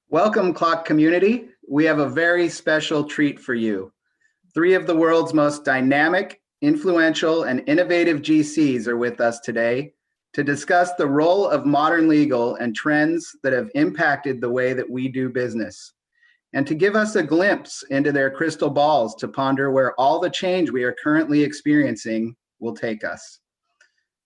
Welcome, CLOC community. We have a very special treat for you. Three of the world's most dynamic, influential, and innovative GCs are with us today to discuss the role of modern legal and trends that have impacted the way that we do business, and to give us a glimpse into their crystal balls to ponder where all the change we are currently experiencing will take us.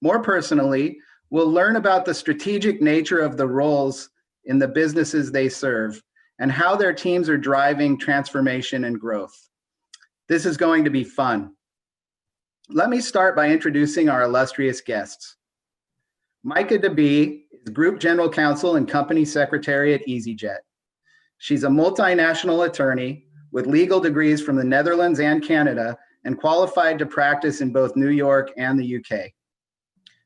More personally, we'll learn about the strategic nature of the roles in the businesses they serve and how their teams are driving transformation and growth. This is going to be fun. Let me start by introducing our illustrious guests. Maaike is Group General Counsel and Company Secretary at easyJet. She's a multinational attorney with legal degrees from the Netherlands and Canada and qualified to practice in both New York and the UK.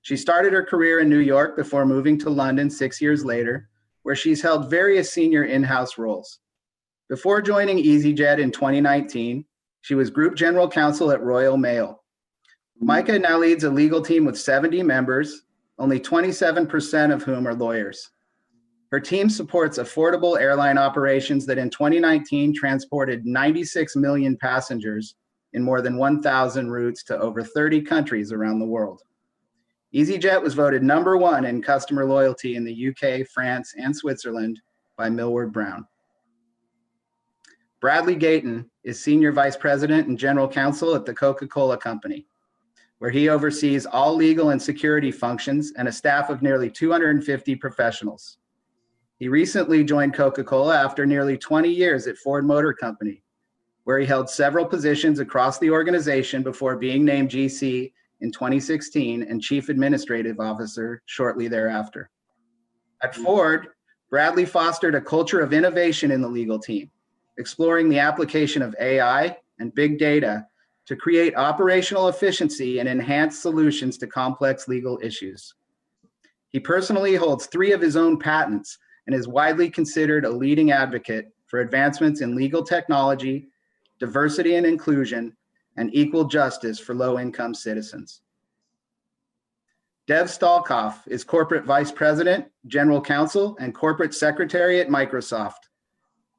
She started her career in New York before moving to London 6 years later, where she's held various senior in-house roles. Before joining easyJet in 2019, she was Group General Counsel at Royal Mail. Maaike now leads a legal team with 70 members, only 27% of whom are lawyers. Her team supports affordable airline operations that in 2019 transported 96 million passengers in more than 1,000 routes to over 30 countries around the world. easyJet was voted #1 in customer loyalty in the UK, France, and Switzerland by Millward Brown. Bradley Gayton is Senior Vice President and General Counsel at the Coca-Cola Company, where he oversees all legal and security functions and a staff of nearly 250 professionals. He recently joined Coca-Cola after nearly 20 years at Ford Motor Company, where he held several positions across the organization before being named GC in 2016 and Chief Administrative Officer shortly thereafter. At Ford, Bradley fostered a culture of innovation in the legal team, exploring the application of AI and big data to create operational efficiency and enhance solutions to complex legal issues. He personally holds 3 of his own patents and is widely considered a leading advocate for advancements in legal technology, diversity and inclusion, and equal justice for low-income citizens. Stahlkopf is Corporate Vice President, General Counsel, and Corporate Secretary at Microsoft.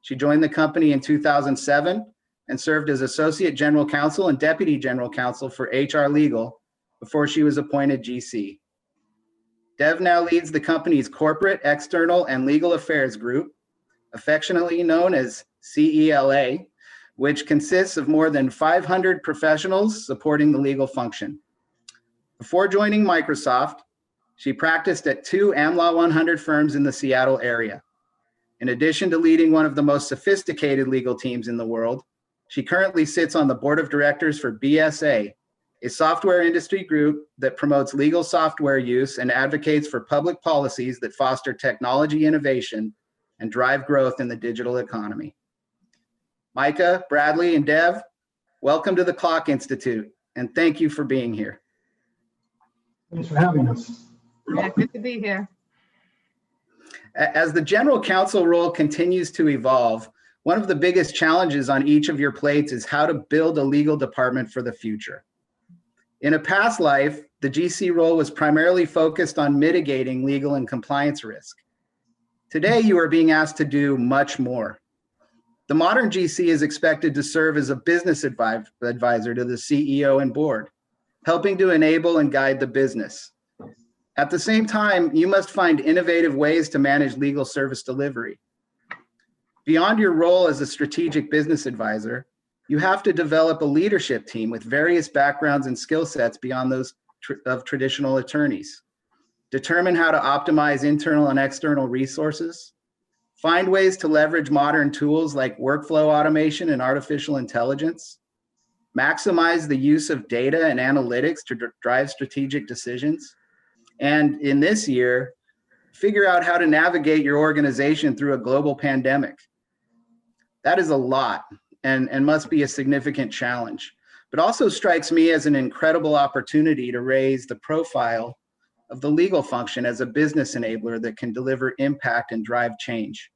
She joined the company in 2007 and served as Associate General Counsel and Deputy General Counsel for HR Legal before she was appointed GC. Dev now leads the company's Corporate, External, and Legal Affairs Group, affectionately known as CELA, which consists of more than 500 professionals supporting the legal function. Before joining Microsoft, she practiced at 2 AmLaw 100 firms in the Seattle area. In addition to leading one of the most sophisticated legal teams in the world, she currently sits on the board of directors for BSA, a software industry group that promotes legal software use and advocates for public policies that foster technology innovation and drive growth in the digital economy. Maaike, Bradley, and Dev, welcome to the CLOC Institute, and thank you for being here. Thanks for having us. Yeah, good to be here. As the general counsel role continues to evolve, one of the biggest challenges on each of your plates is how to build a legal department for the future. In a past life, the GC role was primarily focused on mitigating legal and compliance risk. Today, you are being asked to do much more. The modern GC is expected to serve as a business advisor to the CEO and board, helping to enable and guide the business. At the same time, you must find innovative ways to manage legal service delivery. Beyond your role as a strategic business advisor, you have to develop a leadership team with various backgrounds and skill sets beyond those of traditional attorneys. Determine how to optimize internal and external resources. Find ways to leverage modern tools like workflow automation and artificial intelligence. Maximize the use of data and analytics to drive strategic decisions. And in this year, figure out how to navigate your organization through a global pandemic. That is a lot and must be a significant challenge, but also strikes me as an incredible opportunity to raise the profile of the legal function as a business enabler that can deliver impact and drive change.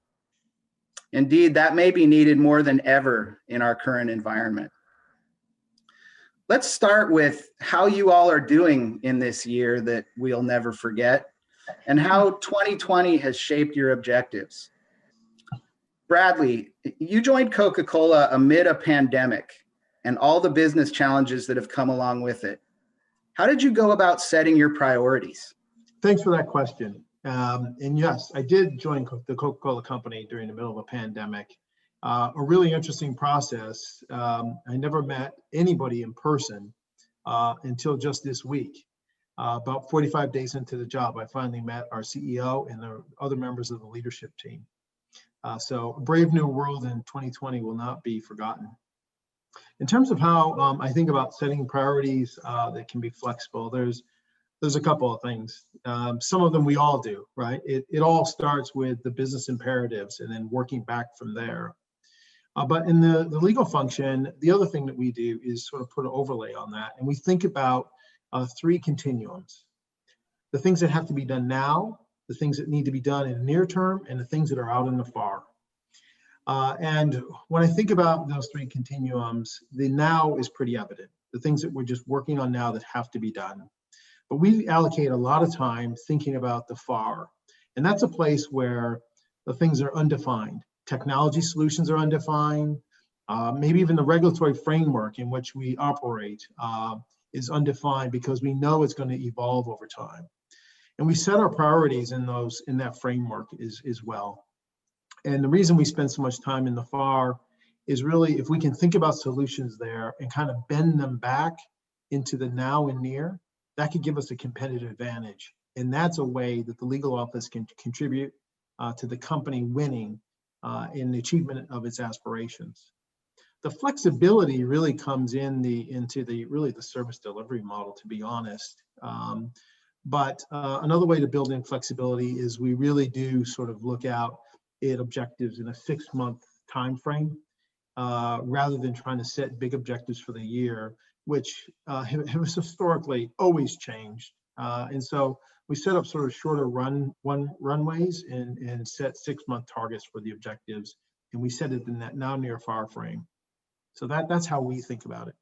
Indeed, that may be needed more than ever in our current environment. Let's start with how you all are doing in this year that we'll never forget, and how 2020 has shaped your objectives. Bradley, you joined Coca-Cola amid a pandemic and all the business challenges that have come along with it. How did you go about setting your priorities? Thanks for that question. And yes, I did join the Coca-Cola company during the middle of a pandemic. A really interesting process. I never met anybody in person until just this week. About 45 days into the job, I finally met our CEO and the other members of the leadership team. So a brave new world in 2020 will not be forgotten. In terms of how I think about setting priorities that can be flexible, there's a couple of things. Some of them we all do, right? It all starts with the business imperatives and then working back from there. But in the legal function, the other thing that we do is sort of put an overlay on that. And we think about three continuums: the things that have to be done now, the things that need to be done in the near term, and the things that are out in the far. And when I think about those three continuums, the now is pretty evident. The things that we're just working on now that have to be done. But we allocate a lot of time thinking about the far. And that's a place where the things are undefined. Technology solutions are undefined. Maybe even the regulatory framework in which we operate is undefined because we know it's going to evolve over time. And we set our priorities in that framework as well. And the reason we spend so much time in the far is really if we can think about solutions there and kind of bend them back into the now and near, that could give us a competitive advantage. And that's a way that the legal office can contribute to the company winning in the achievement of its aspirations. The flexibility really comes into the service delivery model, to be honest. But another way to build in flexibility is we really do sort of look out at objectives in a 6-month time frame, rather than trying to set big objectives for the year, which has historically always changed. And so we set up sort of shorter runways and set 6-month targets for the objectives, and we set it in that now near far frame. So that's how we think about it.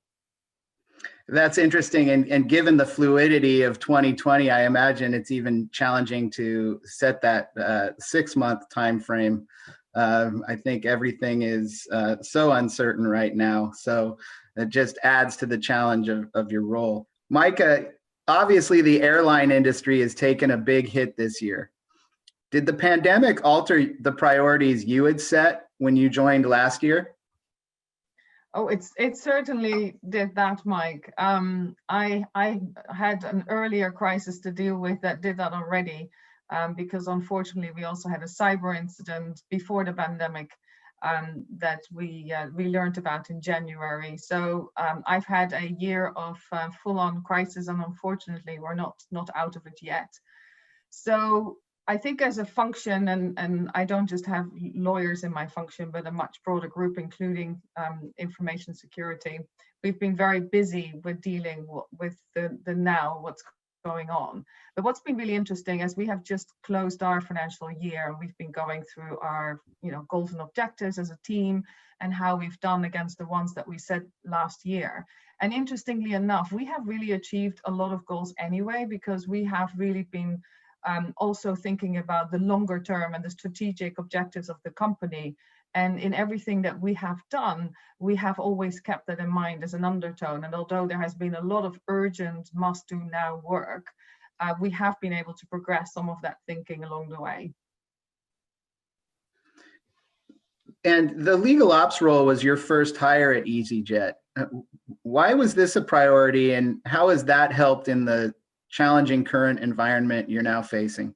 That's interesting. And given the fluidity of 2020, I imagine it's even challenging to set that 6-month time frame. I think everything is so uncertain right now. So it just adds to the challenge of your role. Maaike, obviously the airline industry has taken a big hit this year. Did the pandemic alter the priorities you had set when you joined last year? Oh, it certainly did that, Mike. I had an earlier crisis to deal with that did that already, because unfortunately we also had a cyber incident before the pandemic that we learned about in January. So I've had a year of full-on crisis, and unfortunately we're not out of it yet. So I think as a function, and I don't just have lawyers in my function, but a much broader group, including information security, we've been very busy with dealing with the now, what's going on. But what's been really interesting is we have just closed our financial year. We've been going through our goals and objectives as a team and how we've done against the ones that we set last year. And interestingly enough, we have really achieved a lot of goals anyway, because we have really been also thinking about the longer term and the strategic objectives of the company. And in everything that we have done, we have always kept that in mind as an undertone. And although there has been a lot of urgent must do now work, we have been able to progress some of that thinking along the way. And the legal ops role was your first hire at easyJet. Why was this a priority, and how has that helped in the challenging current environment you're now facing?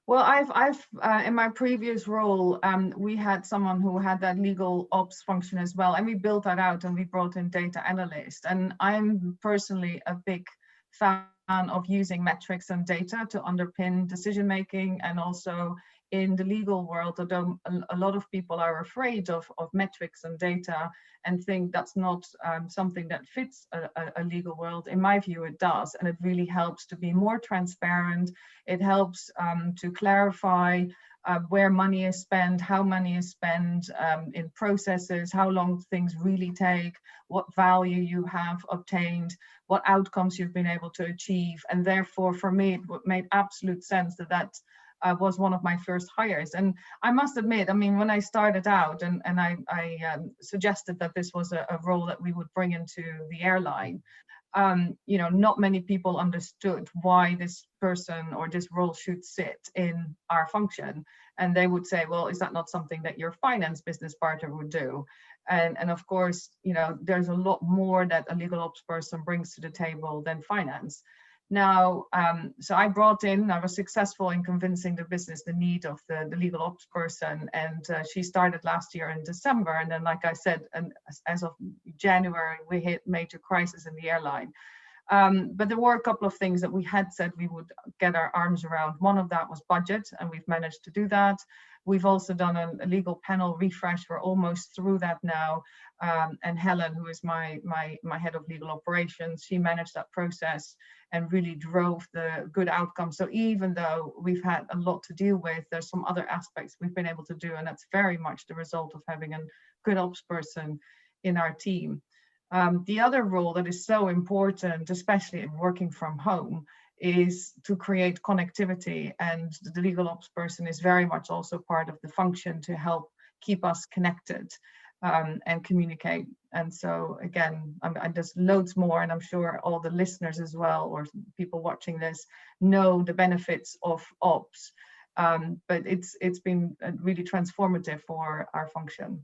Well, I've in my previous role, we had someone who had that legal ops function as well, and we built that out and we brought in data analysts. And I'm personally a big fan of using metrics and data to underpin decision making, and also in the legal world, although a lot of people are afraid of metrics and data and think that's not something that fits a legal world. In my view, it does, and it really helps to be more transparent. It helps to clarify where money is spent, how money is spent in processes, how long things really take, what value you have obtained, what outcomes you've been able to achieve. And therefore, for me, it made absolute sense that was one of my first hires. And I must admit, I mean, when I started out and I suggested that this was a role that we would bring into the airline, not many people understood why this person or this role should sit in our function. And they would say, well, is that not something that your finance business partner would do? And of course, there's a lot more that a legal ops person brings to the table than finance. Now, so I was successful in convincing the business the need of the legal ops person, and she started last year in December. And then, like I said, and as of January, we hit major crisis in the airline. But there were a couple of things that we had said we would get our arms around. One of that was budget, and we've managed to do that. We've also done a legal panel refresh. We're almost through that now. And Helen, who is my head of legal operations, she managed that process and really drove the good outcome. So even though we've had a lot to deal with, there's some other aspects we've been able to do, and that's very much the result of having a good ops person in our team. The other role that is so important, especially in working from home, is to create connectivity, and the legal ops person is very much also part of the function to help keep us connected and communicate. And so again, there's loads more, and I'm sure all the listeners as well, or people watching this, know the benefits of ops, but it's been really transformative for our function.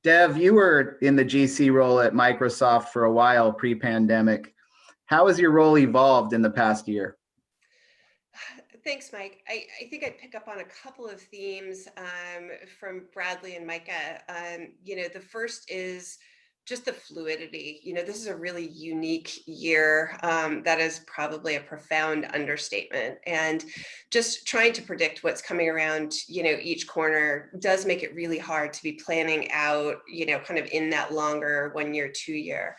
Dev, you were in the GC role at Microsoft for a while pre-pandemic. How has your role evolved in the past year? Thanks, Mike. I think I'd pick up on a couple of themes from Bradley and Maaike. The first is just the fluidity. This is a really unique year. That is probably a profound understatement. And just trying to predict what's coming around, each corner does make it really hard to be planning out, kind of in that longer 1 year, 2 year.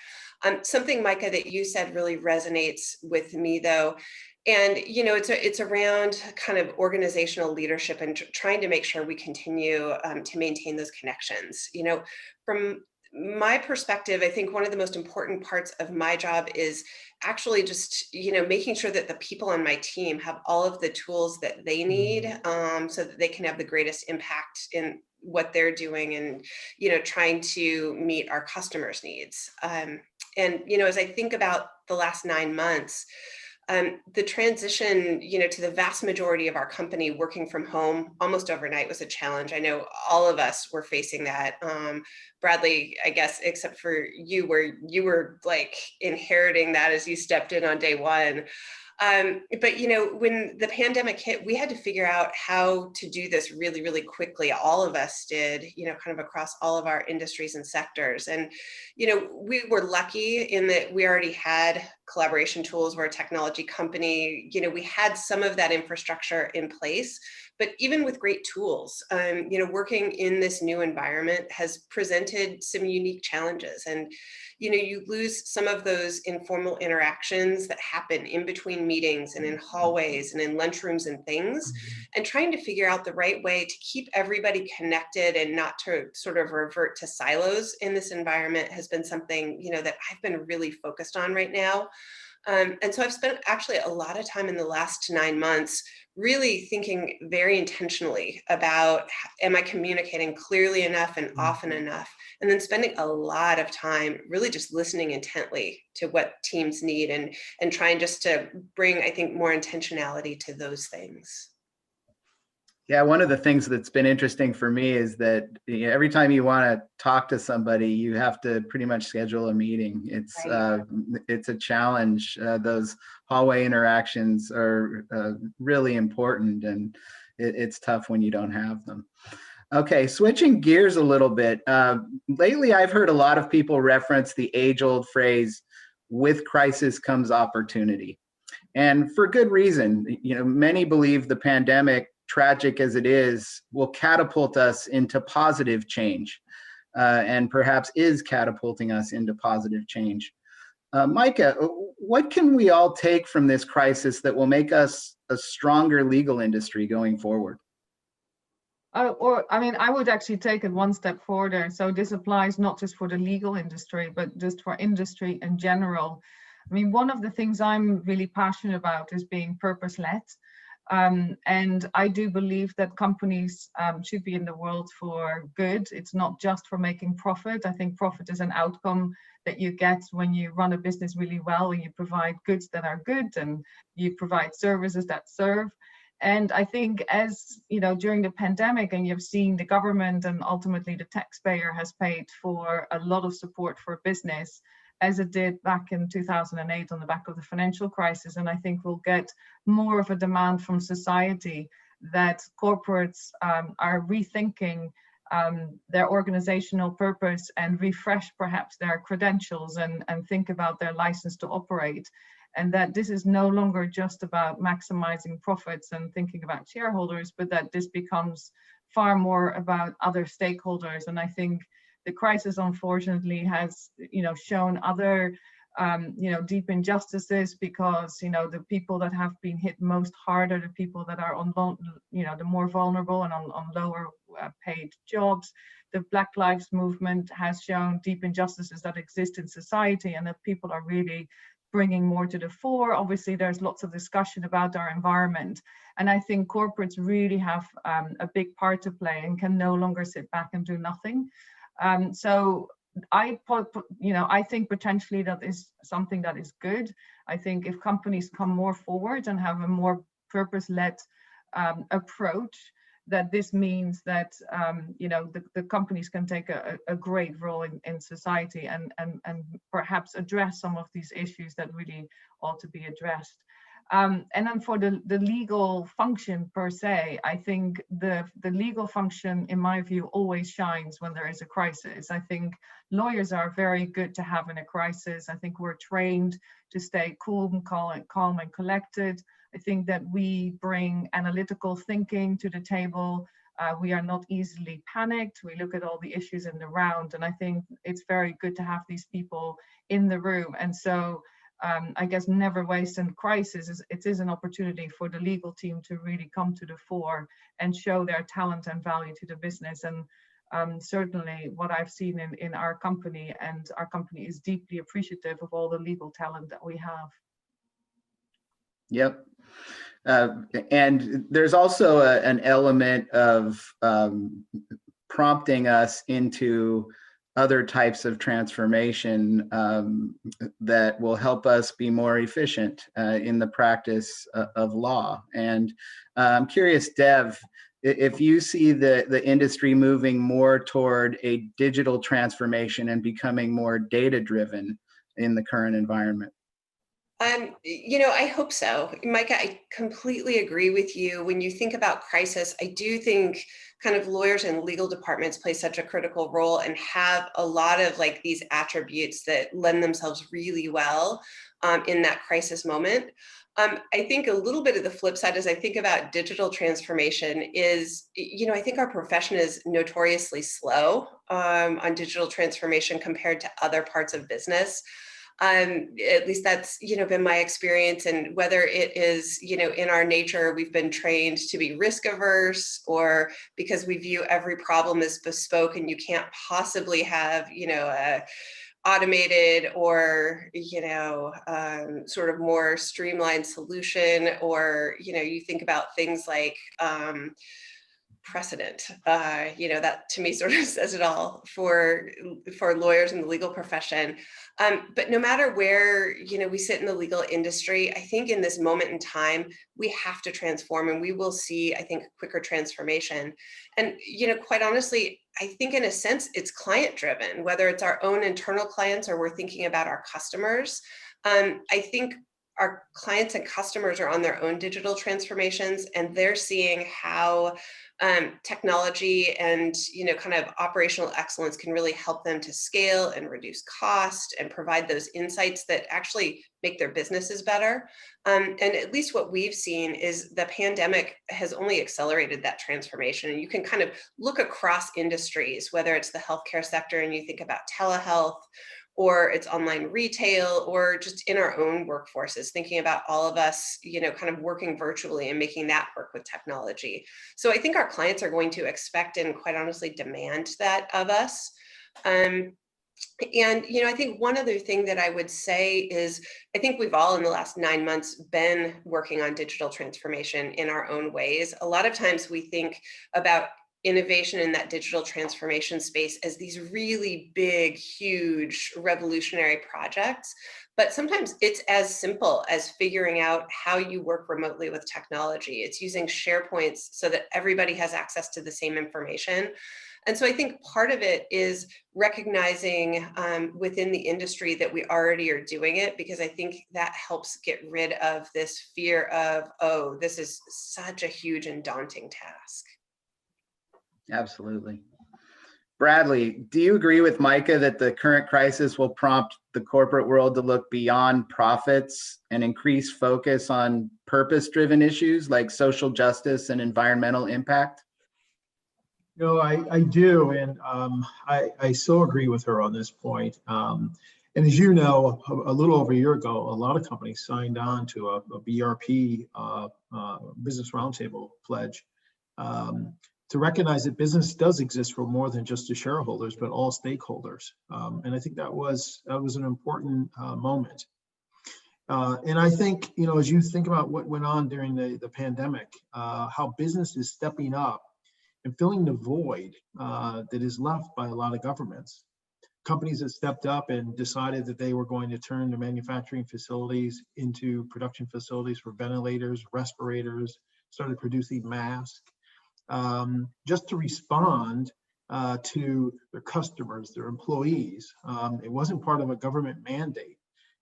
Something, Maaike, that you said really resonates with me, though. And, it's around kind of organizational leadership and trying to make sure we continue to maintain those connections. From my perspective, I think one of the most important parts of my job is actually just, making sure that the people on my team have all of the tools that they need so that they can have the greatest impact in what they're doing and, trying to meet our customers' needs. And, as I think about the last 9 months, the transition, to the vast majority of our company working from home almost overnight was a challenge. I know all of us were facing that. Bradley, I guess, except for you, where you were like inheriting that as you stepped in on day one. But, when the pandemic hit, we had to figure out how to do this really, really quickly. All of us did, kind of across all of our industries and sectors. And, we were lucky in that we already had collaboration tools. We're a technology company. We had some of that infrastructure in place. But even with great tools, working in this new environment has presented some unique challenges. And, you lose some of those informal interactions that happen in between meetings and in hallways and in lunchrooms and things, and trying to figure out the right way to keep everybody connected and not to sort of revert to silos in this environment has been something, that I've been really focused on right now. And so I've spent actually a lot of time in the last 9 months really thinking very intentionally about, am I communicating clearly enough and often enough? And then spending a lot of time really just listening intently to what teams need and trying just to bring, I think, more intentionality to those things. Yeah, one of the things that's been interesting for me is that every time you want to talk to somebody, you have to pretty much schedule a meeting. It's a challenge. Those hallway interactions are really important, and it's tough when you don't have them. Okay, switching gears a little bit. Lately, I've heard a lot of people reference the age-old phrase, "With crisis comes opportunity," and for good reason. Many believe the pandemic, tragic as it is, will catapult us into positive change, and perhaps is catapulting us into positive change. Maaike, what can we all take from this crisis that will make us a stronger legal industry going forward? I would actually take it one step further. So this applies not just for the legal industry, but just for industry in general. One of the things I'm really passionate about is being purpose-led. And I do believe that companies should be in the world for good. It's not just for making profit. I think profit is an outcome that you get when you run a business really well, and you provide goods that are good and you provide services that serve. And I think, as you know, during the pandemic, and you've seen the government and ultimately the taxpayer has paid for a lot of support for business, as it did back in 2008 on the back of the financial crisis. And I think we'll get more of a demand from society that corporates are rethinking their organizational purpose and refresh perhaps their credentials and think about their license to operate. And that this is no longer just about maximizing profits and thinking about shareholders, but that this becomes far more about other stakeholders. And I think the crisis, unfortunately, has, shown other, deep injustices, because, the people that have been hit most hard are the people that are on, the more vulnerable and on lower paid jobs. The Black Lives Movement has shown deep injustices that exist in society, and that people are really bringing more to the fore. Obviously, there's lots of discussion about our environment, and I think corporates really have a big part to play and can no longer sit back and do nothing. So I think potentially that is something that is good. I think if companies come more forward and have a more purpose-led approach, that this means that the companies can take a great role in society and perhaps address some of these issues that really ought to be addressed. And then for the legal function per se, I think the legal function, in my view, always shines when there is a crisis. I think lawyers are very good to have in a crisis. I think we're trained to stay calm and collected. I think that we bring analytical thinking to the table. We are not easily panicked. We look at all the issues in the round, and I think it's very good to have these people in the room. And so I guess never waste in crisis. It is an opportunity for the legal team to really come to the fore and show their talent and value to the business. And certainly what I've seen in our company, and our company is deeply appreciative of all the legal talent that we have. Yep. And there's also an element of prompting us into other types of transformation that will help us be more efficient in the practice of law. And I'm curious, Dev, if you see the industry moving more toward a digital transformation and becoming more data-driven in the current environment. I hope so. Maaike, I completely agree with you. When you think about crisis, I do think kind of lawyers and legal departments play such a critical role and have a lot of like these attributes that lend themselves really well in that crisis moment. I think a little bit of the flip side, as I think about digital transformation, is, I think our profession is notoriously slow on digital transformation compared to other parts of business. At least that's, been my experience. And whether it is, in our nature, we've been trained to be risk averse, or because we view every problem as bespoke and you can't possibly have, a automated or, sort of more streamlined solution, or, you think about things like, precedent, that to me sort of says it all for lawyers in the legal profession. But no matter where, we sit in the legal industry, I think in this moment in time, we have to transform, and we will see, I think, quicker transformation. And, quite honestly, I think in a sense, it's client driven, whether it's our own internal clients or we're thinking about our customers. I think our clients and customers are on their own digital transformations, and they're seeing how technology and kind of operational excellence can really help them to scale and reduce cost and provide those insights that actually make their businesses better. And at least what we've seen is the pandemic has only accelerated that transformation. And you can kind of look across industries, whether it's the healthcare sector and you think about telehealth, or it's online retail, or just in our own workforces, thinking about all of us, kind of working virtually and making that work with technology. So I think our clients are going to expect and quite honestly demand that of us. And, I think one other thing that I would say is, I think we've all in the last 9 months been working on digital transformation in our own ways. A lot of times we think about innovation in that digital transformation space as these really big, huge, revolutionary projects. But sometimes it's as simple as figuring out how you work remotely with technology. It's using SharePoints so that everybody has access to the same information. And so I think part of it is recognizing within the industry that we already are doing it, because I think that helps get rid of this fear of, oh, this is such a huge and daunting task. Absolutely. Bradley, do you agree with Maaike that the current crisis will prompt the corporate world to look beyond profits and increase focus on purpose-driven issues like social justice and environmental impact? I do, and I so agree with her on this point. And as you know, a little over a year ago, a lot of companies signed on to a BRP Business Roundtable pledge to recognize that business does exist for more than just the shareholders, but all stakeholders. And I think that was an important moment. And I think, as you think about what went on during the pandemic, how business is stepping up and filling the void that is left by a lot of governments. Companies that stepped up and decided that they were going to turn their manufacturing facilities into production facilities for ventilators, respirators, started producing masks, just to respond to their customers, their employees. It wasn't part of a government mandate,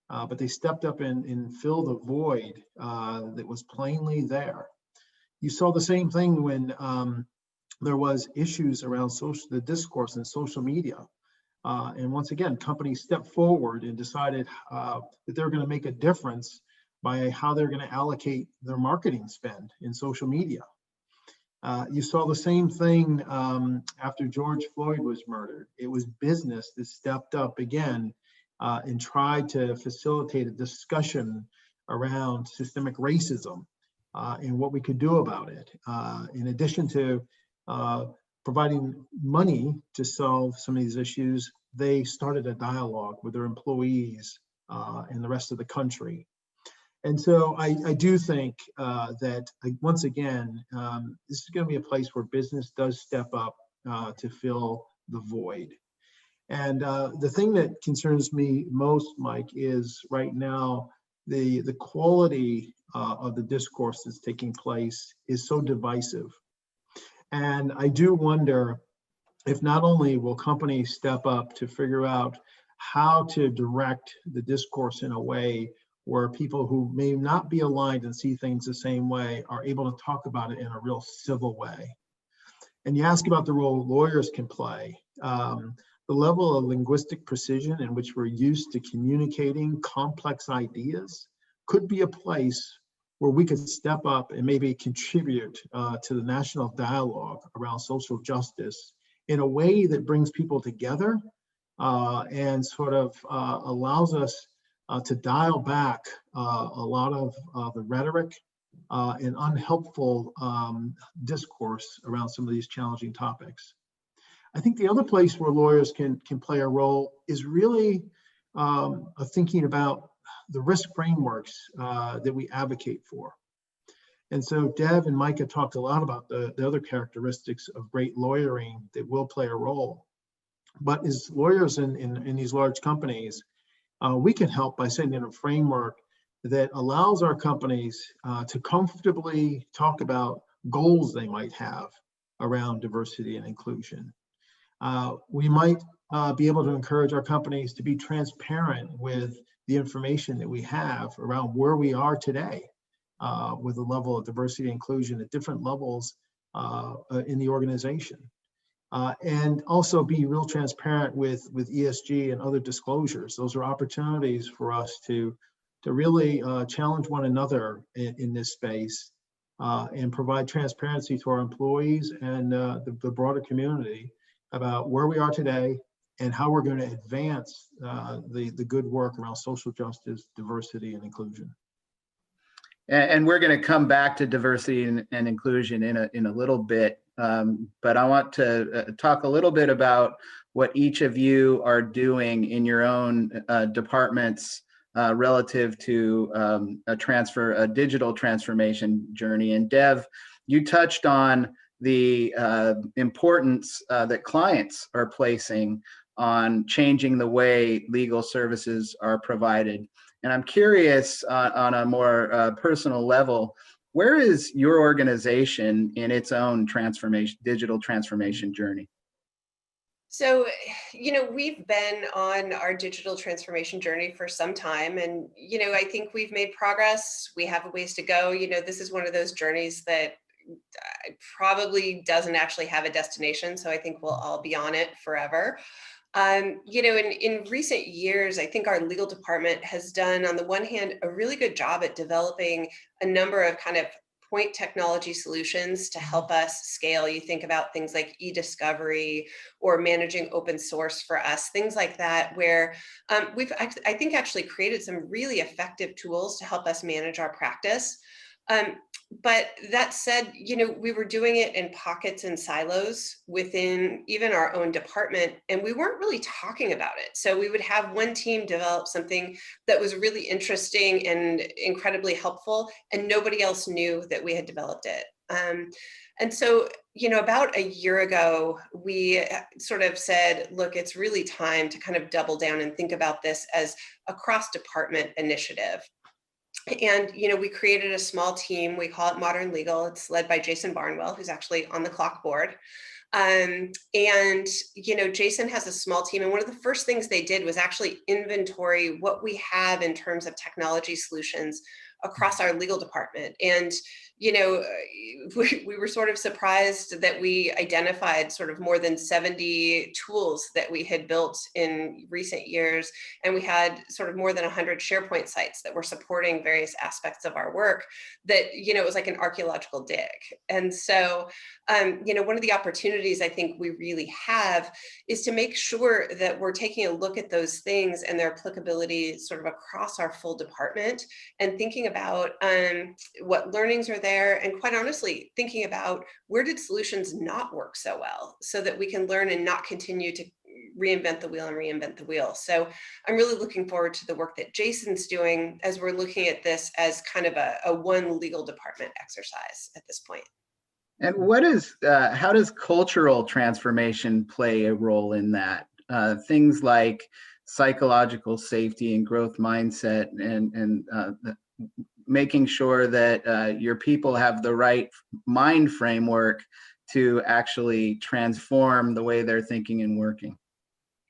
but they stepped up and filled a void that was plainly there. You saw the same thing when there was issues around the discourse and social media. And once again, companies stepped forward and decided that they're going to make a difference by how they're going to allocate their marketing spend in social media. You saw the same thing after George Floyd was murdered. It was business that stepped up again and tried to facilitate a discussion around systemic racism and what we could do about it. In addition to providing money to solve some of these issues, they started a dialogue with their employees and the rest of the country. And so I do think that, once again, this is going to be a place where business does step up to fill the void. And the thing that concerns me most, Mike, is right now the quality of the discourse that's taking place is so divisive. And I do wonder if not only will companies step up to figure out how to direct the discourse in a way where people who may not be aligned and see things the same way are able to talk about it in a real civil way. And you ask about the role lawyers can play. The level of linguistic precision in which we're used to communicating complex ideas could be a place where we could step up and maybe contribute to the national dialogue around social justice in a way that brings people together and sort of allows us to dial back a lot of the rhetoric and unhelpful discourse around some of these challenging topics. I think the other place where lawyers can play a role is really thinking about the risk frameworks that we advocate for. And so Dev and Maaike talked a lot about the other characteristics of great lawyering that will play a role. But as lawyers in these large companies, we can help by setting a framework that allows our companies to comfortably talk about goals they might have around diversity and inclusion. We might be able to encourage our companies to be transparent with the information that we have around where we are today with the level of diversity and inclusion at different levels in the organization. And also be real transparent with ESG and other disclosures. Those are opportunities for us to really challenge one another in this space and provide transparency to our employees and the broader community about where we are today and how we're going to advance the good work around social justice, diversity, and inclusion. And we're going to come back to diversity and inclusion in a little bit. But I want to talk a little bit about what each of you are doing in your own departments relative to a digital transformation journey. And Dev, you touched on the importance that clients are placing on changing the way legal services are provided. And I'm curious on a more personal level, where is your organization in its own digital transformation journey? So, we've been on our digital transformation journey for some time, and, I think we've made progress. We have a ways to go. This is one of those journeys that probably doesn't actually have a destination. So I think we'll all be on it forever. In recent years, I think our legal department has done, on the one hand, a really good job at developing a number of kind of point technology solutions to help us scale. You think about things like e-discovery or managing open source for us, things like that, where we've, I think, actually created some really effective tools to help us manage our practice. But that said, we were doing it in pockets and silos within even our own department, and we weren't really talking about it. So we would have one team develop something that was really interesting and incredibly helpful, and nobody else knew that we had developed it. And so, about a year ago, we sort of said, look, it's really time to kind of double down and think about this as a cross-department initiative. And, we created a small team. We call it Modern Legal. It's led by Jason Barnwell, who's actually on the CLOC board. And, Jason has a small team. And one of the first things they did was actually inventory what we have in terms of technology solutions across our legal department. And, we were sort of surprised that we identified sort of more than 70 tools that we had built in recent years. And we had sort of more than 100 SharePoint sites that were supporting various aspects of our work that, it was like an archaeological dig. And so, one of the opportunities I think we really have is to make sure that we're taking a look at those things and their applicability sort of across our full department, and thinking about what learnings are there, and quite honestly, thinking about where did solutions not work so well, so that we can learn and not continue to reinvent the wheel. So I'm really looking forward to the work that Jason's doing as we're looking at this as kind of a one legal department exercise at this point. And how does cultural transformation play a role in that? Things like psychological safety and growth mindset, and making sure that your people have the right mind framework to actually transform the way they're thinking and working.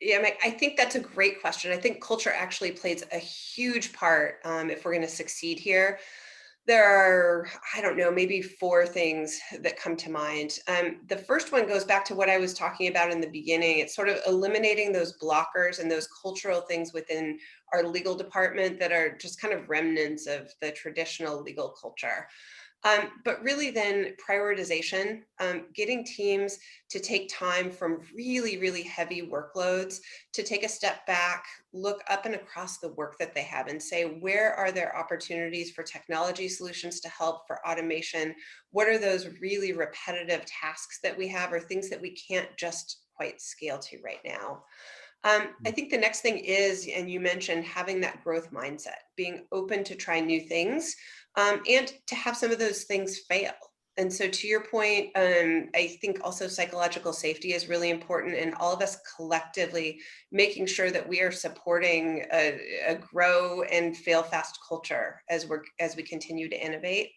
Yeah, Mike, I think that's a great question. I think culture actually plays a huge part if we're going to succeed here. There are, I don't know, maybe 4 things that come to mind. The first one goes back to what I was talking about in the beginning. It's sort of eliminating those blockers and those cultural things within our legal department that are just kind of remnants of the traditional legal culture. But really then prioritization, getting teams to take time from really, really heavy workloads to take a step back, look up and across the work that they have and say, where are there opportunities for technology solutions to help, for automation? What are those really repetitive tasks that we have, or things that we can't just quite scale to right now? I think the next thing is, and you mentioned, having that growth mindset, being open to try new things, and to have some of those things fail. And so to your point, I think also psychological safety is really important, and all of us collectively making sure that we are supporting a grow and fail fast culture as we continue to innovate.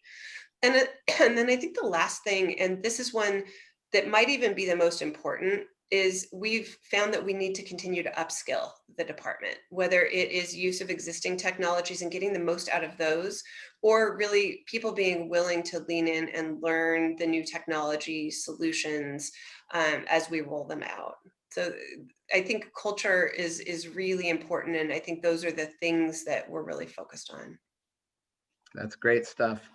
And then I think the last thing, and this is one that might even be the most important, is we've found that we need to continue to upskill the department, whether it is use of existing technologies and getting the most out of those, or really people being willing to lean in and learn the new technology solutions as we roll them out. So I think culture is really important, and I think those are the things that we're really focused on. That's great stuff.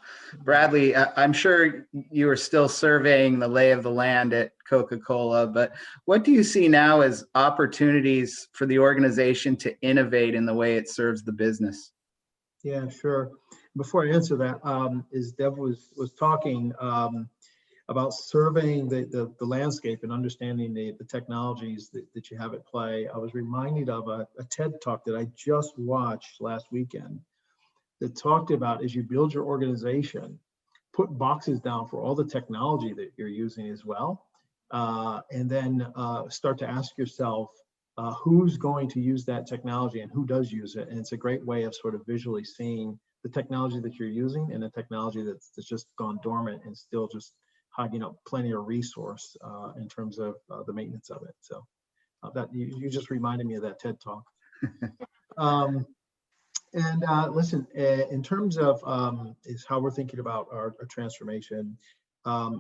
Bradley, I'm sure you are still surveying the lay of the land at Coca-Cola, but what do you see now as opportunities for the organization to innovate in the way it serves the business? Yeah, sure. Before I answer that, as Deb was talking, about surveying the landscape and understanding the technologies that you have at play, I was reminded of a TED talk that I just watched last weekend that talked about, as you build your organization, put boxes down for all the technology that you're using as well. And then start to ask yourself, who's going to use that technology and who does use it. And it's a great way of sort of visually seeing the technology that you're using and the technology that's just gone dormant and still just hogging up plenty of resource in terms of the maintenance of it. So that you just reminded me of that TED talk. Listen, in terms of is how we're thinking about our transformation.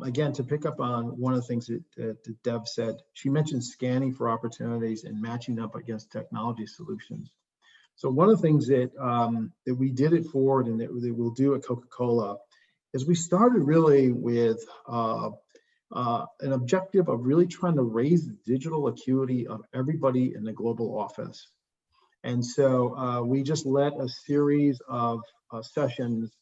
Again, to pick up on one of the things that Deb said, she mentioned scanning for opportunities and matching up against technology solutions. So one of the things that we did at Ford and that we'll do at Coca-Cola is we started really with an objective of really trying to raise the digital acuity of everybody in the global office. And so we just led a series of sessions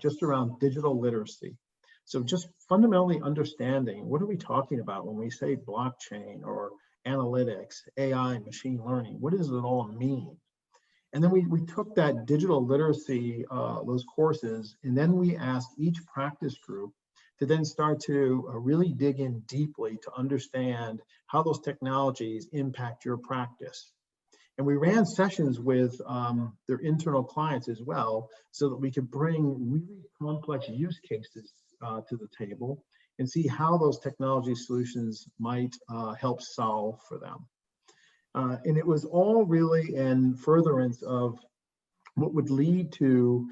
just around digital literacy. So just fundamentally understanding, what are we talking about when we say blockchain or analytics, AI, machine learning? What does it all mean? And then we took that digital literacy, those courses, and then we asked each practice group to then start to really dig in deeply to understand how those technologies impact your practice. And we ran sessions with their internal clients as well, so that we could bring really complex use cases to the table and see how those technology solutions might help solve for them. And it was all really in furtherance of what would lead to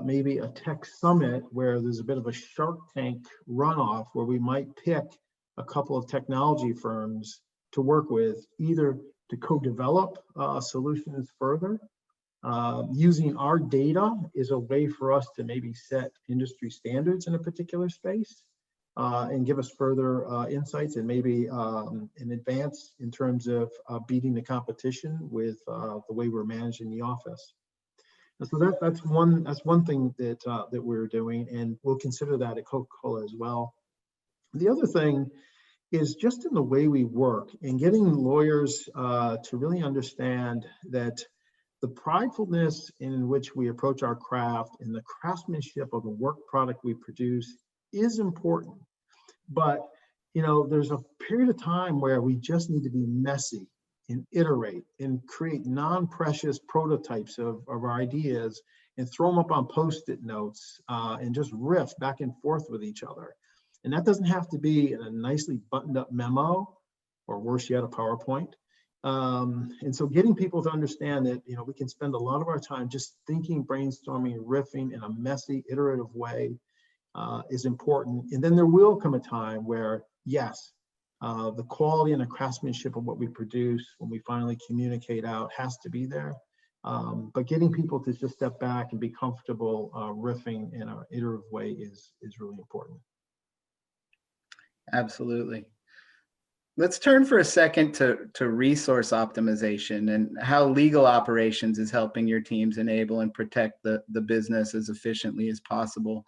maybe a tech summit where there's a bit of a Shark Tank runoff where we might pick a couple of technology firms to work with, either to co-develop solutions further. Using our data is a way for us to maybe set industry standards in a particular space and give us further insights and maybe an advance in terms of beating the competition with the way we're managing the office. And so that's one thing that we're doing, and we'll consider that at Coca-Cola as well. The other thing is just in the way we work and getting lawyers to really understand that the pridefulness in which we approach our craft and the craftsmanship of the work product we produce is important. But, you know, there's a period of time where we just need to be messy and iterate and create non-precious prototypes of our ideas and throw them up on Post-it notes and just riff back and forth with each other. And that doesn't have to be in a nicely buttoned up memo, or worse yet, a PowerPoint. And so getting people to understand that, you know, we can spend a lot of our time just thinking, brainstorming, riffing in a messy, iterative way is important. And then there will come a time where, yes, the quality and the craftsmanship of what we produce when we finally communicate out has to be there. But getting people to just step back and be comfortable riffing in an iterative way is really important. Absolutely. Let's turn for a second to resource optimization and how legal operations is helping your teams enable and protect the business as efficiently as possible.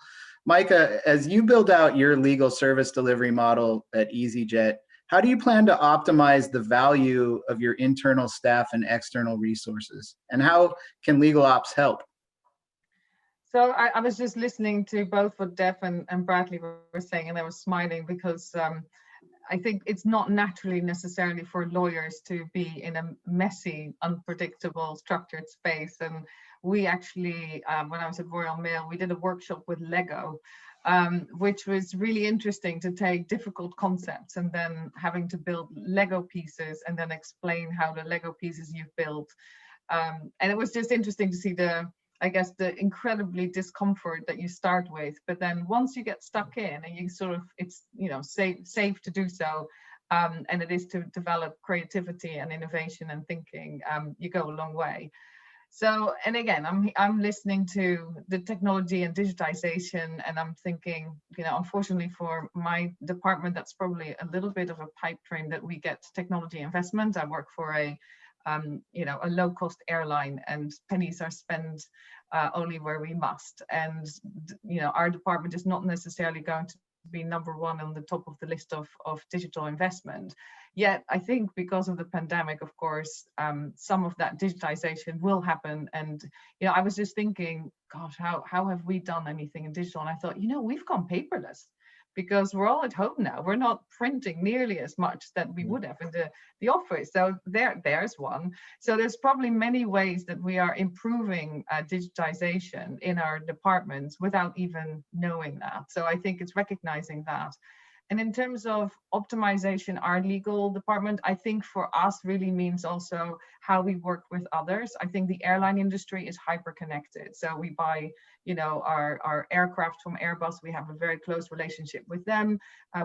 Maaike, as you build out your legal service delivery model at easyJet, how do you plan to optimize the value of your internal staff and external resources? And how can legal ops help? So I was just listening to both what Deb and Bradley were saying, and I was smiling because I think it's not naturally necessarily for lawyers to be in a messy, unpredictable, structured space. And we actually, when I was at Royal Mail, we did a workshop with Lego, which was really interesting to take difficult concepts and then having to build Lego pieces and then explain how the Lego pieces you've built. And it was just interesting to see I guess the incredibly discomfort that you start with, but then once you get stuck in and you sort of, it's, you know, safe to do so, and it is to develop creativity and innovation and thinking, you go a long way. So, and again, I'm listening to the technology and digitization, and I'm thinking, you know, unfortunately for my department, that's probably a little bit of a pipe dream that we get technology investment. I work for a low-cost airline, and pennies are spent only where we must. And, you know, our department is not necessarily going to be number one on the top of the list of digital investment. Yet I think because of the pandemic, of course, some of that digitization will happen. And I was just thinking, gosh, how have we done anything in digital? And I thought, we've gone paperless, because we're all at home now. We're not printing nearly as much that we would have in the office. So there's one. So there's probably many ways that we are improving digitization in our departments without even knowing that. So I think it's recognizing that. And in terms of optimization, our legal department, I think for us really means also how we work with others. I think the airline industry is hyper connected. So we buy, our aircraft from Airbus. We have a very close relationship with them.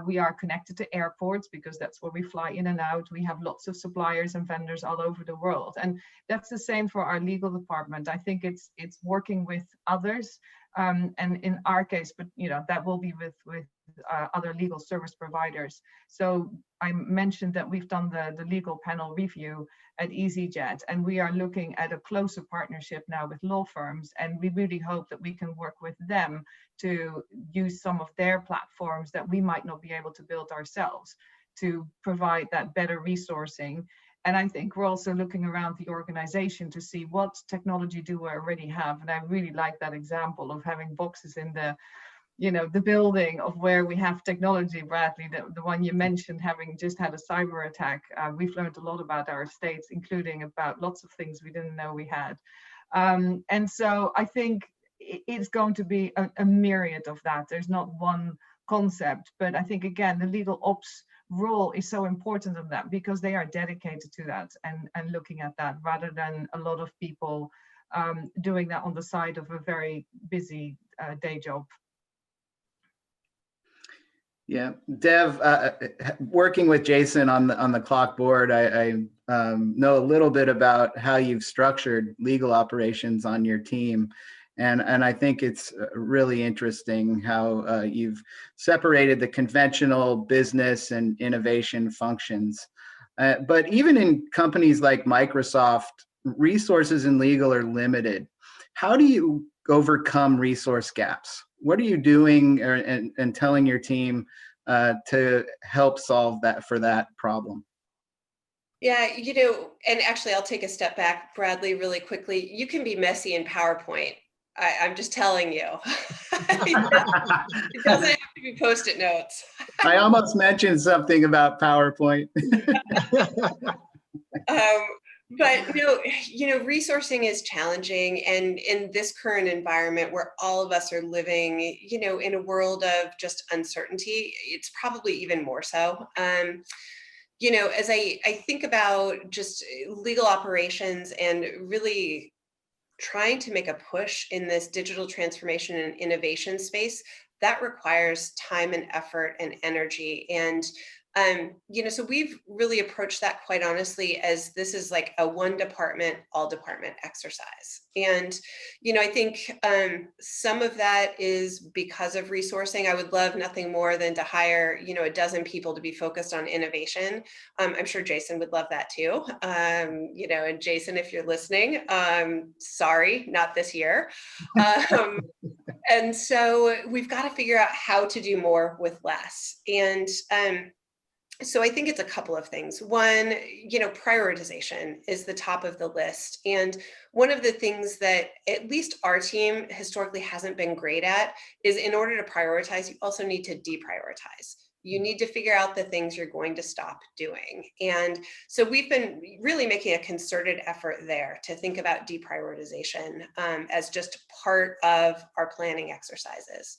We are connected to airports because that's where we fly in and out. We have lots of suppliers and vendors all over the world. And that's the same for our legal department. I think it's working with others. And in our case, but that will be with other legal service providers. So I mentioned that we've done the legal panel review at easyJet, and we are looking at a closer partnership now with law firms, and we really hope that we can work with them to use some of their platforms that we might not be able to build ourselves to provide that better resourcing. And I think we're also looking around the organization to see what technology do we already have. And I really like that example of having boxes in the building of where we have technology, Bradley, the one you mentioned, having just had a cyber attack. We've learned a lot about our estates, including about lots of things we didn't know we had. And so I think it's going to be a myriad of that. There's not one concept, but I think, again, the legal ops role is so important in that because they are dedicated to that and looking at that rather than a lot of people doing that on the side of a very busy day job. Yeah, Dev, working with Jason on the CLOC board, I know a little bit about how you've structured legal operations on your team. And I think it's really interesting how you've separated the conventional business and innovation functions. But even in companies like Microsoft, resources in legal are limited. How do you overcome resource gaps? What are you doing and telling your team to help solve that problem? Yeah, and actually I'll take a step back, Bradley, really quickly. You can be messy in PowerPoint. I'm just telling you. It doesn't have to be Post-it notes. I almost mentioned something about PowerPoint. But no, resourcing is challenging. And in this current environment where all of us are living, in a world of just uncertainty, it's probably even more so. As I think about just legal operations and really trying to make a push in this digital transformation and innovation space, that requires time and effort and energy. And so we've really approached that, quite honestly, as this is like a one department, all department exercise. And, I think some of that is because of resourcing. I would love nothing more than to hire, a dozen people to be focused on innovation. I'm sure Jason would love that too. And Jason, if you're listening, sorry, not this year. And so we've got to figure out how to do more with less. And so I think it's a couple of things. One, prioritization is the top of the list. And one of the things that at least our team historically hasn't been great at is, in order to prioritize, you also need to deprioritize. You need to figure out the things you're going to stop doing. And so we've been really making a concerted effort there to think about deprioritization as just part of our planning exercises.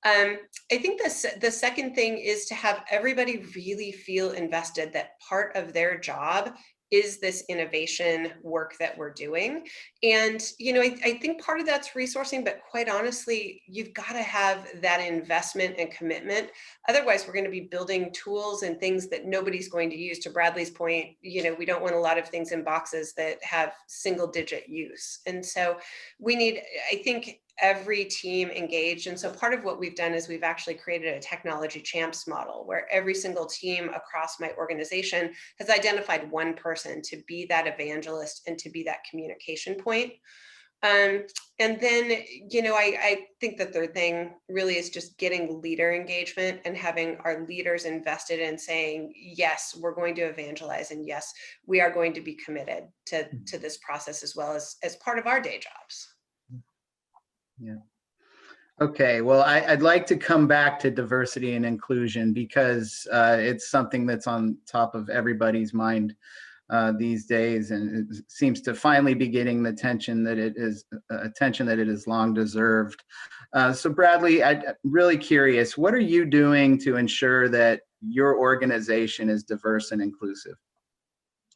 I think the second thing is to have everybody really feel invested that part of their job is this innovation work that we're doing. And, I think part of that's resourcing, but quite honestly, you've got to have that investment and commitment. Otherwise, we're going to be building tools and things that nobody's going to use. To Bradley's point, we don't want a lot of things in boxes that have single digit use. And so we need, I think, every team engaged. And so part of what we've done is we've actually created a technology champs model where every single team across my organization has identified one person to be that evangelist and to be that communication point. And then, I think the third thing really is just getting leader engagement and having our leaders invested in saying, yes, we're going to evangelize, and yes, we are going to be committed to this process as well as part of our day jobs. Yeah. Okay, well, I'd like to come back to diversity and inclusion because it's something that's on top of everybody's mind these days, and it seems to finally be getting the attention that it has long deserved. So Bradley, I'm really curious, what are you doing to ensure that your organization is diverse and inclusive?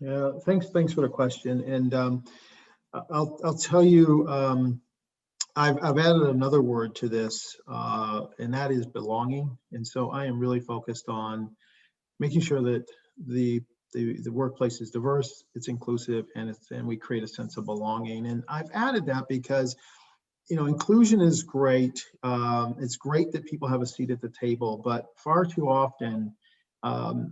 Yeah, thanks for the question. And I'll tell you, I've added another word to this, and that is belonging. And so I am really focused on making sure that the workplace is diverse, it's inclusive, and we create a sense of belonging. And I've added that because, inclusion is great. It's great that people have a seat at the table, but far too often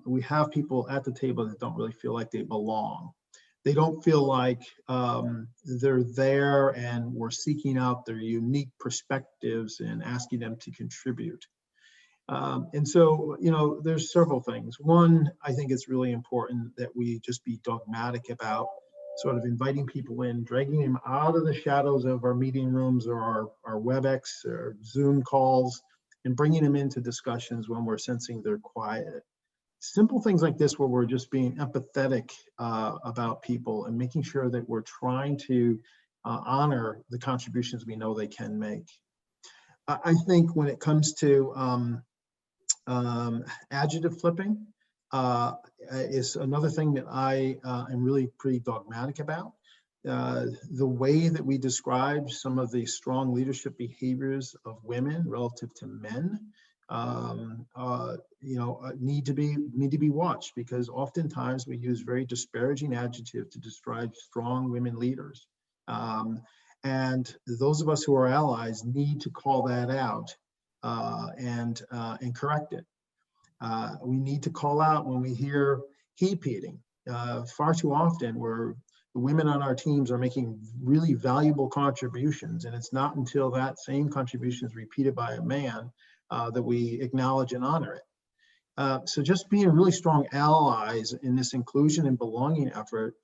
we have people at the table that don't really feel like they belong. They don't feel like they're there, and we're seeking out their unique perspectives and asking them to contribute. And so, there's several things. One, I think it's really important that we just be dogmatic about sort of inviting people in, dragging them out of the shadows of our meeting rooms or our WebEx or Zoom calls, and bringing them into discussions when we're sensing they're quiet. Simple things like this, where we're just being empathetic about people and making sure that we're trying to honor the contributions we know they can make. I think when it comes to adjective flipping is another thing that I am really pretty dogmatic about. The way that we describe some of the strong leadership behaviors of women relative to men need to be watched, because oftentimes we use very disparaging adjectives to describe strong women leaders. And those of us who are allies need to call that out and correct it. We need to call out when we hear he-peating. Far too often, where the women on our teams are making really valuable contributions, and it's not until that same contribution is repeated by a man that we acknowledge and honor it. So just being really strong allies in this inclusion and belonging effort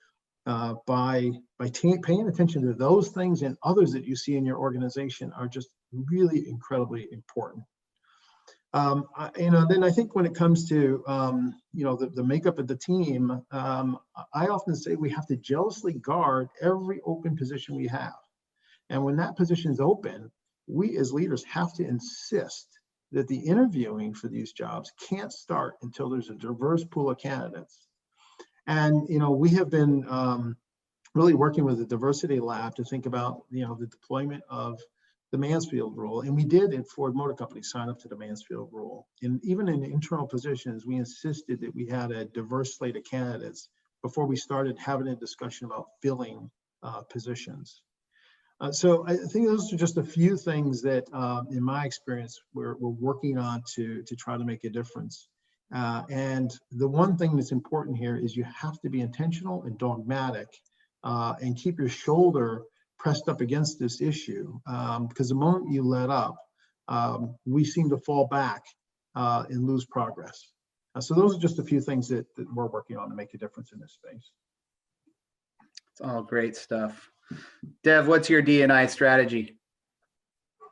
by paying attention to those things and others that you see in your organization are just really incredibly important. Then I think when it comes to the makeup of the team, I often say we have to jealously guard every open position we have. And when that position is open, we as leaders have to insist that the interviewing for these jobs can't start until there's a diverse pool of candidates. And we have been really working with the diversity lab to think about the deployment of the Mansfield rule, and we did at Ford Motor Company sign up to the Mansfield rule. And even in internal positions, we insisted that we had a diverse slate of candidates before we started having a discussion about filling positions. So I think those are just a few things that, in my experience, we're working on to try to make a difference. And the one thing that's important here is you have to be intentional and dogmatic and keep your shoulder pressed up against this issue, because the moment you let up, we seem to fall back and lose progress. So those are just a few things that we're working on to make a difference in this space. It's all great stuff. Dev, what's your D&I strategy?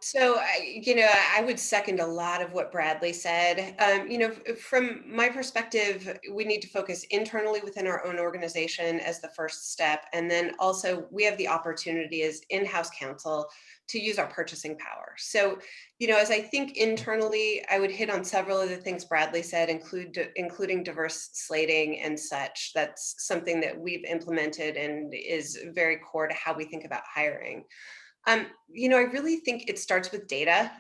So, I would second a lot of what Bradley said. From my perspective, we need to focus internally within our own organization as the first step. And then also we have the opportunity as in-house counsel to use our purchasing power. So, as I think internally, I would hit on several of the things Bradley said, including diverse slating and such. That's something that we've implemented and is very core to how we think about hiring. I really think it starts with data.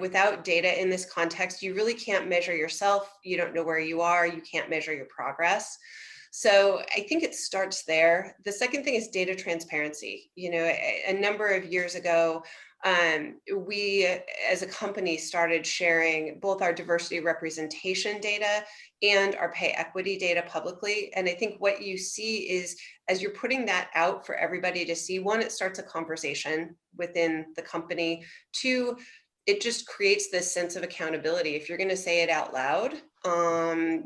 Without data in this context, you really can't measure yourself. You don't know where you are. You can't measure your progress. So I think it starts there. The second thing is data transparency. A number of years ago, we as a company started sharing both our diversity representation data and our pay equity data publicly. And I think what you see is, as you're putting that out for everybody to see, one, it starts a conversation within the company. Two, it just creates this sense of accountability. If you're going to say it out loud,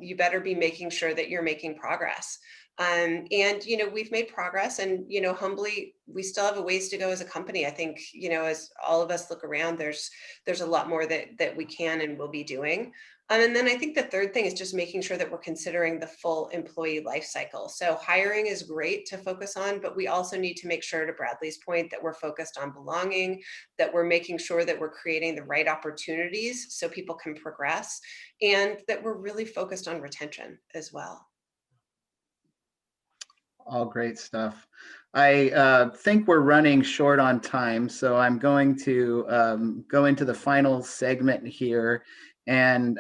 you better be making sure that you're making progress. And we've made progress, and humbly, we still have a ways to go as a company. I think as all of us look around, there's a lot more that we can and will be doing. And then I think the third thing is just making sure that we're considering the full employee life cycle. So hiring is great to focus on, but we also need to make sure, to Bradley's point, that we're focused on belonging, that we're making sure that we're creating the right opportunities so people can progress, and that we're really focused on retention as well. All great stuff. I think we're running short on time, so I'm going to go into the final segment here and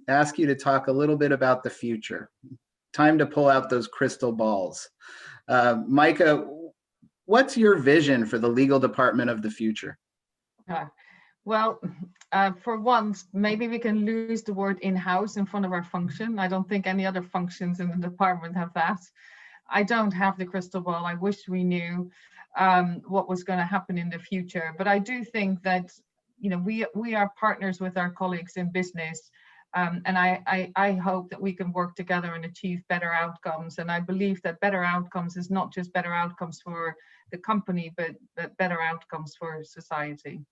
ask you to talk a little bit about the future. Time to pull out those crystal balls. Maaike, what's your vision for the legal department of the future? Well, for once, maybe we can lose the word in-house in front of our function. I don't think any other functions in the department have that. I don't have the crystal ball. I wish we knew what was going to happen in the future. But I do think that we are partners with our colleagues in business, and I hope that we can work together and achieve better outcomes. And I believe that better outcomes is not just better outcomes for the company, but better outcomes for society.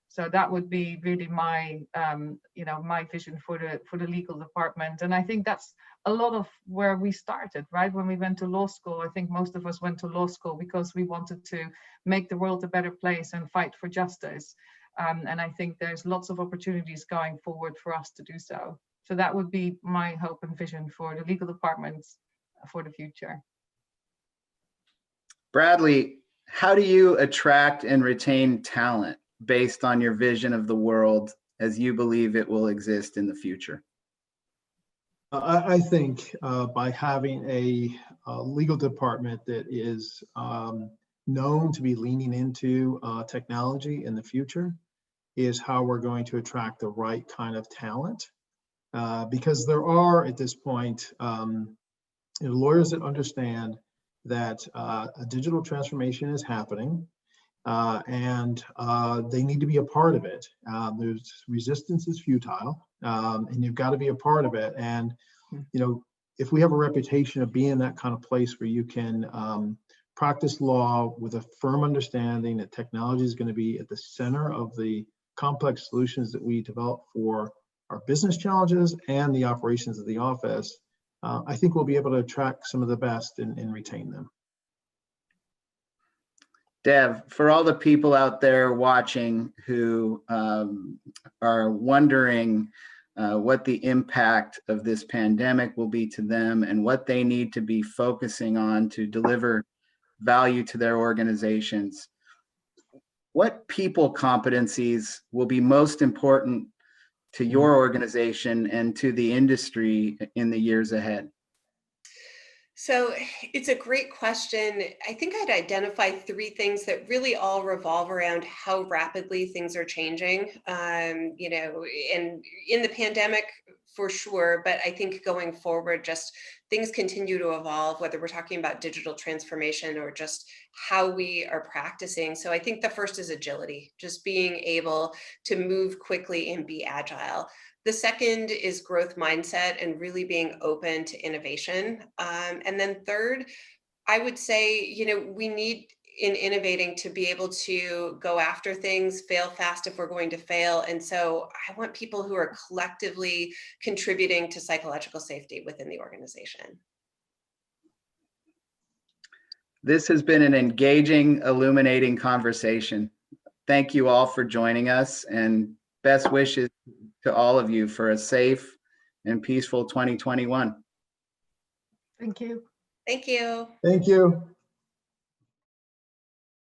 So that would be really my my vision for the legal department. And I think that's a lot of where we started, right? When we went to law school, I think most of us went to law school because we wanted to make the world a better place and fight for justice. And I think there's lots of opportunities going forward for us to do so. So that would be my hope and vision for the legal departments for the future. Bradley, how do you attract and retain talent based on your vision of the world as you believe it will exist in the future? I think by having a legal department that is known to be leaning into technology in the future is how we're going to attract the right kind of talent. Because there are, at this point, lawyers that understand that a digital transformation is happening, and they need to be a part of it. There's resistance is futile, and you've got to be a part of it. And if we have a reputation of being that kind of place where you can practice law with a firm understanding that technology is going to be at the center of the complex solutions that we develop for our business challenges and the operations of the office, I think we'll be able to attract some of the best and retain them. Dev, for all the people out there watching who are wondering what the impact of this pandemic will be to them and what they need to be focusing on to deliver value to their organizations, what people competencies will be most important to your organization and to the industry in the years ahead? So it's a great question. I think I'd identify three things that really all revolve around how rapidly things are changing, and in the pandemic for sure, but I think going forward, just things continue to evolve, whether we're talking about digital transformation or just how we are practicing. So I think the first is agility, just being able to move quickly and be agile. The second is growth mindset and really being open to innovation. And then third, I would say, we need in innovating to be able to go after things, fail fast if we're going to fail. And so I want people who are collectively contributing to psychological safety within the organization. This has been an engaging, illuminating conversation. Thank you all for joining us, and best wishes to all of you for a safe and peaceful 2021. Thank you. Thank you. Thank you.